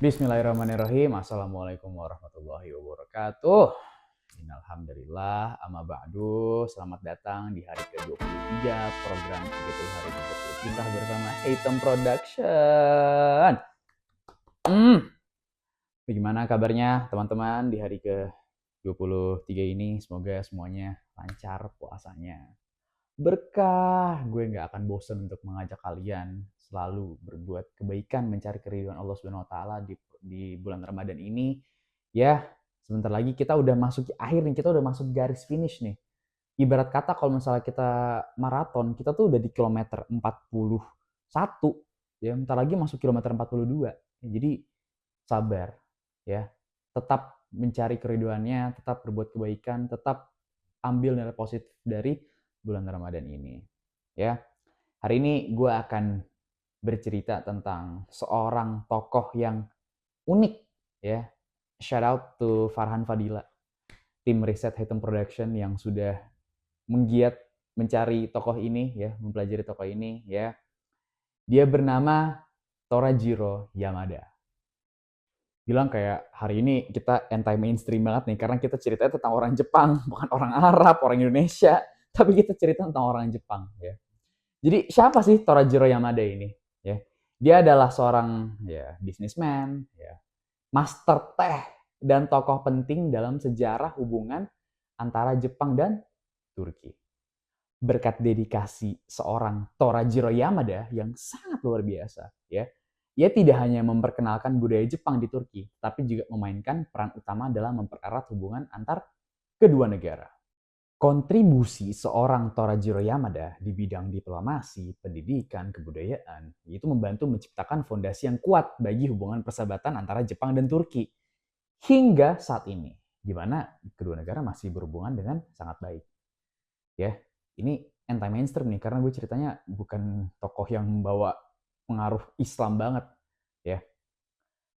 Bismillahirrahmanirrahim. Assalamualaikum warahmatullahi wabarakatuh. Innalhamdulillah, amma ba'du. Selamat datang di hari ke-23 program 30 hari 30 kita bersama Item Production. Bagaimana kabarnya teman-teman di hari ke-23 ini? Semoga semuanya lancar puasanya. Berkah, gue nggak akan bosen untuk mengajak kalian selalu berbuat kebaikan, mencari keridhaan Allah Subhanahu Wa Taala di bulan Ramadan ini. Ya, sebentar lagi kita udah masuk akhir nih, kita udah masuk garis finish nih. Ibarat kata kalau misalnya kita maraton, kita tuh udah di kilometer 41, ya, bentar lagi masuk kilometer 42. Ya, jadi sabar, ya, tetap mencari keriduannya, tetap berbuat kebaikan, tetap ambil nilai positif dari bulan Ramadan ini. Ya, hari ini gue akan bercerita tentang seorang tokoh yang unik, ya. Shout out to Farhan Fadila, tim riset Hitam Production yang sudah menggiat mencari tokoh ini, ya, mempelajari tokoh ini, ya. Dia bernama Torajiro Yamada. Bilang kayak hari ini kita anti mainstream banget nih karena kita ceritanya tentang orang Jepang, bukan orang Arab, orang Indonesia, tapi kita cerita tentang orang Jepang, ya. Jadi siapa sih Torajiro Yamada ini? Ya, dia adalah seorang ya businessman, ya, master teh dan tokoh penting dalam sejarah hubungan antara Jepang dan Turki. Berkat dedikasi seorang Torajiro Yamada yang sangat luar biasa, ya, ia tidak hanya memperkenalkan budaya Jepang di Turki, tapi juga memainkan peran utama dalam mempererat hubungan antar kedua negara. Kontribusi seorang Torajiro Yamada di bidang diplomasi, pendidikan, kebudayaan, itu membantu menciptakan fondasi yang kuat bagi hubungan persahabatan antara Jepang dan Turki hingga saat ini, di mana kedua negara masih berhubungan dengan sangat baik. Ya, ini anti mainstream nih karena gue ceritanya bukan tokoh yang membawa pengaruh Islam banget, ya.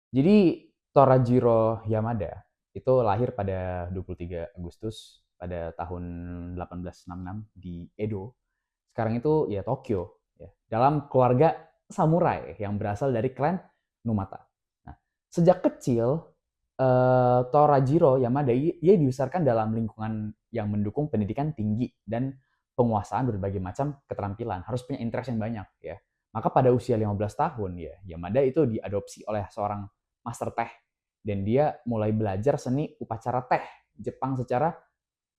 Jadi Torajiro Yamada itu lahir pada 23 Agustus pada tahun 1866 di Edo. Sekarang itu ya Tokyo, ya. Dalam keluarga samurai yang berasal dari klan Numata. Nah, sejak kecil Torajiro Yamada ia dibesarkan dalam lingkungan yang mendukung pendidikan tinggi dan penguasaan berbagai macam keterampilan. Harus punya interest yang banyak, ya. Maka pada usia 15 tahun ya, Yamada itu diadopsi oleh seorang master teh dan dia mulai belajar seni upacara teh Jepang secara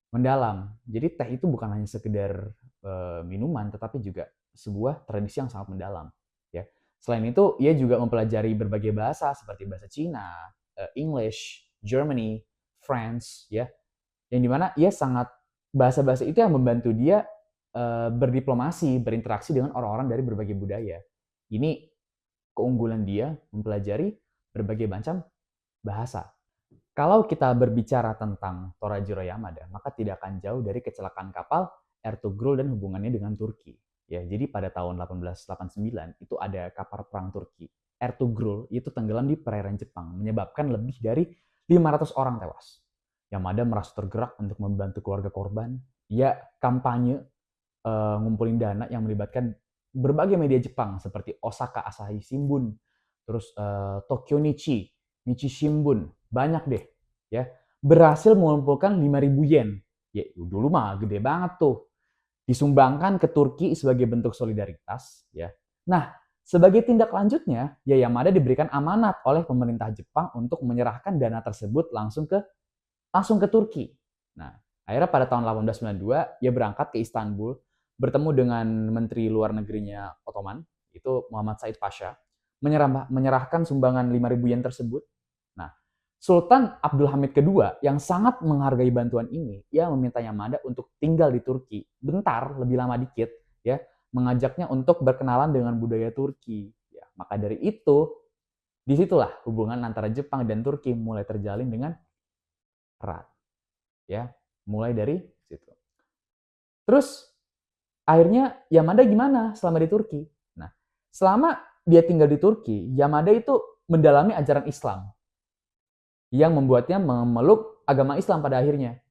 mendalam. Jadi teh itu bukan hanya sekedar minuman, tetapi juga sebuah tradisi yang sangat mendalam. Ya. Selain itu, ia juga mempelajari berbagai bahasa seperti bahasa Cina, English, Germany, France, ya, yang dimana ia sangat bahasa-bahasa itu yang membantu dia berdiplomasi, berinteraksi dengan orang-orang dari berbagai budaya. Ini keunggulan dia mempelajari berbagai macam bahasa. Kalau kita berbicara tentang Torajiro Yamada, maka tidak akan jauh dari kecelakaan kapal Ertugrul dan hubungannya dengan Turki. Ya, jadi pada tahun 1889 itu ada kapal perang Turki. Ertugrul itu tenggelam di perairan Jepang, menyebabkan lebih dari 500 orang tewas. Yamada merasa tergerak untuk membantu keluarga korban. Ia kampanye ngumpulin dana yang melibatkan berbagai media Jepang seperti Osaka Asahi Shimbun, terus Tokyo Nichi, Nichi Shimbun, banyak deh, ya. Berhasil mengumpulkan 5.000 yen. Ya, dulu mah gede banget tuh. Disumbangkan ke Turki sebagai bentuk solidaritas, ya. Nah, sebagai tindak lanjutnya, ya Yamada diberikan amanat oleh pemerintah Jepang untuk menyerahkan dana tersebut langsung ke Turki. Nah, akhirnya pada tahun 1892 ia berangkat ke Istanbul bertemu dengan Menteri Luar Negerinya Ottoman, itu Muhammad Said Pasha, menyerahkan sumbangan 5.000 yen tersebut. Nah, Sultan Abdul Hamid II yang sangat menghargai bantuan ini, ia meminta Yamada untuk tinggal di Turki bentar, lebih lama dikit, ya, mengajaknya untuk berkenalan dengan budaya Turki. Ya, maka dari itu, disitulah hubungan antara Jepang dan Turki mulai terjalin dengan erat, ya, mulai dari situ. Terus akhirnya Yamada gimana selama di Turki? Nah, selama dia tinggal di Turki, Yamada itu mendalami ajaran Islam yang membuatnya memeluk agama Islam pada akhirnya.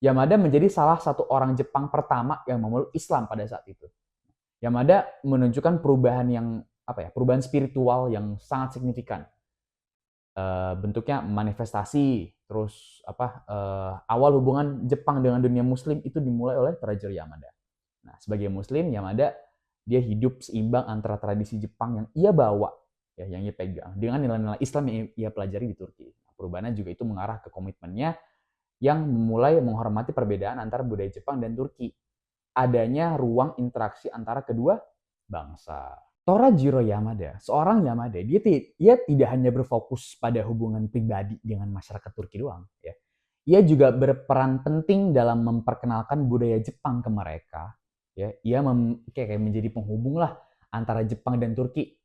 Yamada menjadi salah satu orang Jepang pertama yang memeluk Islam pada saat itu. Yamada menunjukkan perubahan yang perubahan spiritual yang sangat signifikan. bentuknya manifestasi, terus awal hubungan Jepang dengan dunia Muslim itu dimulai oleh Toraja Yamada. Nah, sebagai Muslim, Yamada dia hidup seimbang antara tradisi Jepang yang ia bawa, ya, yang ia pegang, dengan nilai-nilai Islam yang ia pelajari di Turki. Perubahannya juga itu mengarah ke komitmennya yang mulai menghormati perbedaan antara budaya Jepang dan Turki. Adanya ruang interaksi antara kedua bangsa. Torajiro Yamada, seorang Yamada, dia tidak hanya berfokus pada hubungan pribadi dengan masyarakat Turki doang, ya. Ia juga berperan penting dalam memperkenalkan budaya Jepang ke mereka, ya. Ia kayak menjadi penghubung lah antara Jepang dan Turki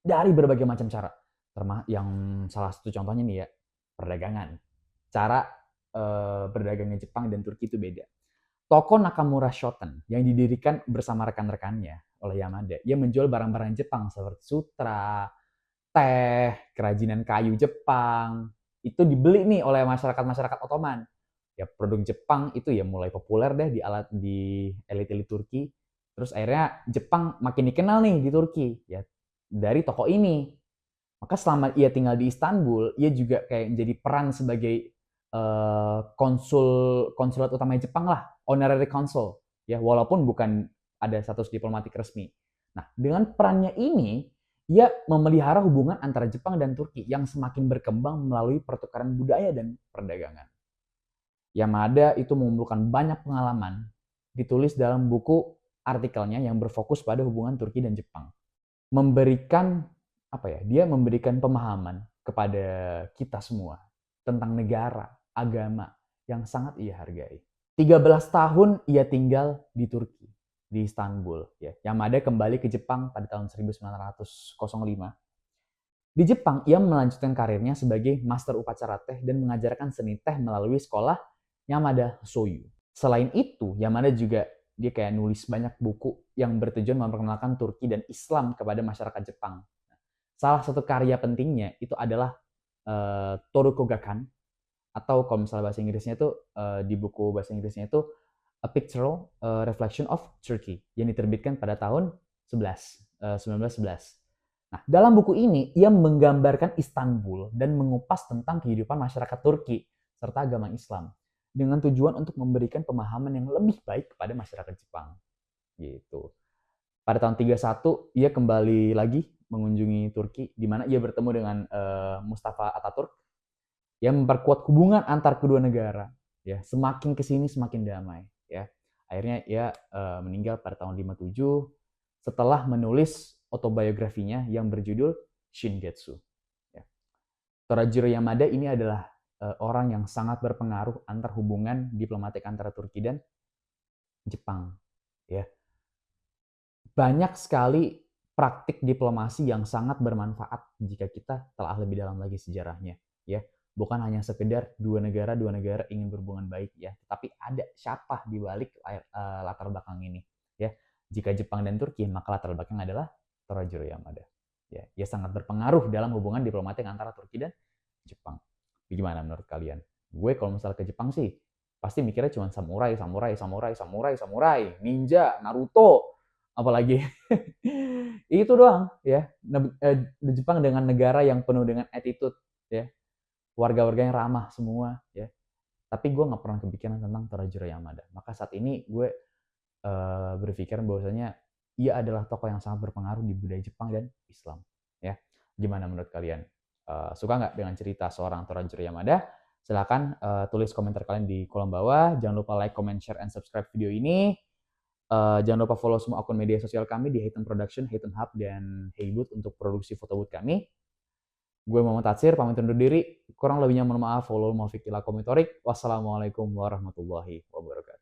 dari berbagai macam cara. Yang salah satu contohnya nih ya, perdagangan. Cara berdagangnya Jepang dan Turki itu beda. Toko Nakamura Shoten yang didirikan bersama rekan-rekannya oleh Yamada. Ia menjual barang-barang Jepang seperti sutra, teh, kerajinan kayu Jepang. Itu dibeli nih oleh masyarakat-masyarakat Ottoman. Ya produk Jepang itu ya mulai populer deh di elit-elit Turki. Terus akhirnya Jepang makin dikenal nih di Turki ya dari toko ini. Maka selama ia tinggal di Istanbul, ia juga kayak menjadi peran sebagai konsulat utama Jepang lah, honorary consul, ya walaupun bukan ada status diplomatik resmi. Nah, dengan perannya ini, ia memelihara hubungan antara Jepang dan Turki yang semakin berkembang melalui pertukaran budaya dan perdagangan. Yamada itu mengumpulkan banyak pengalaman ditulis dalam buku artikelnya yang berfokus pada hubungan Turki dan Jepang. Memberikan dia memberikan pemahaman kepada kita semua tentang negara, agama yang sangat ia hargai. 13 tahun ia tinggal di Turki, di Istanbul. Ya. Yamada kembali ke Jepang pada tahun 1905. Di Jepang, ia melanjutkan karirnya sebagai master upacara teh dan mengajarkan seni teh melalui sekolah Yamada Soyu. Selain itu, Yamada juga dia kayak nulis banyak buku yang bertujuan memperkenalkan Turki dan Islam kepada masyarakat Jepang. Salah satu karya pentingnya itu adalah Torukogakan, atau kalau misalnya bahasa Inggrisnya itu di buku bahasa Inggrisnya itu A Pictorial Reflection of Turkey yang diterbitkan pada tahun 1911. Nah, dalam buku ini ia menggambarkan Istanbul dan mengupas tentang kehidupan masyarakat Turki serta agama Islam dengan tujuan untuk memberikan pemahaman yang lebih baik kepada masyarakat Jepang. Gitu. Pada tahun 31 ia kembali lagi mengunjungi Turki di mana ia bertemu dengan Mustafa Ataturk yang memperkuat hubungan antar kedua negara. Ya, semakin kesini semakin damai. Ya, akhirnya ia meninggal pada tahun 57 setelah menulis autobiografinya yang berjudul Shingetsu. Ya. Torajiro Yamada ini adalah orang yang sangat berpengaruh antar hubungan diplomatik antara Turki dan Jepang. Ya. Banyak sekali praktik diplomasi yang sangat bermanfaat jika kita telah lebih dalam lagi sejarahnya. Ya. Bukan hanya sekedar dua negara ingin berhubungan baik ya, tapi ada siapa di balik latar belakang ini ya. Jika Jepang dan Turki, maka latar belakang adalah Torajiro Yamada. Ya, ia sangat berpengaruh dalam hubungan diplomatik antara Turki dan Jepang. Gimana menurut kalian? Gue kalau misalnya ke Jepang sih, pasti mikirnya cuma samurai, ninja, Naruto, apalagi itu doang ya. Jepang dengan negara yang penuh dengan attitude ya, warga-warganya ramah semua ya. Tapi gue nggak pernah kepikiran tentang Torajiro Yamada. Maka saat ini gue berpikir bahwasanya ia adalah tokoh yang sangat berpengaruh di budaya Jepang dan Islam. Ya, gimana menurut kalian? Suka nggak dengan cerita seorang Torajiro Yamada? Silahkan tulis komentar kalian di kolom bawah. Jangan lupa like, comment, share, and subscribe video ini. Jangan lupa follow semua akun media sosial kami di Hayton Production, Hayton Hub, dan Heyboot untuk produksi foto booth kami. Gue Muhammad Tatsir, pamit undur diri. Kurang lebihnya mohon maaf. Wassalamualaikum warahmatullahi wabarakatuh.